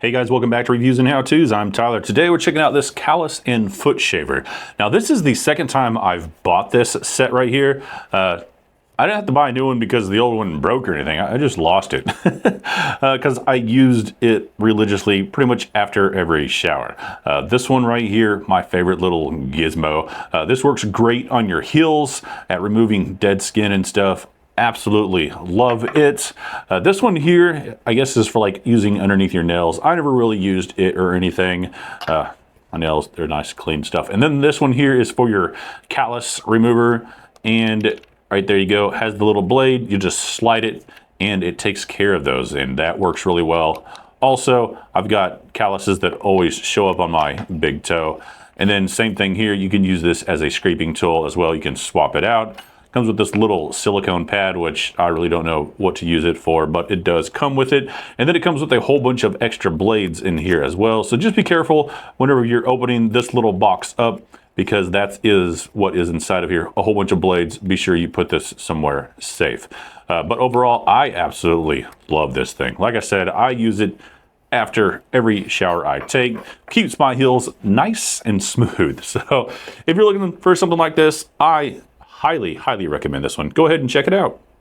Hey guys, welcome back to Reviews and How-Tos. I'm Tyler. Today we're checking out this callus and foot shaver. Now this is the second time I've bought this set right here. I didn't have to buy a new one because the old one broke or anything. I just lost it because I used it religiously pretty much after every shower. This one right here, my favorite little gizmo. This works great on your heels at removing dead skin and stuff. Absolutely love it. This one here, I guess, is for like using underneath your nails. I never really used it or anything. My nails, they're nice clean stuff. And then this one here is for your callus remover. And right there you go, has the little blade. You just slide it and it takes care of those, and that works really well. Also, I've got calluses that always show up on my big toe. And then same thing here, you can use this as a scraping tool as well. You can swap it out. Comes with this little silicone pad, which I really don't know what to use it for, but it does come with it. And then it comes with a whole bunch of extra blades in here as well. So just be careful whenever you're opening this little box up, because that is what is inside of here, a whole bunch of blades. Be sure you put this somewhere safe. But overall, I absolutely love this thing. Like I said, I use it after every shower I take. Keeps my heels nice and smooth. So if you're looking for something like this, I highly recommend this one. Go ahead and check it out.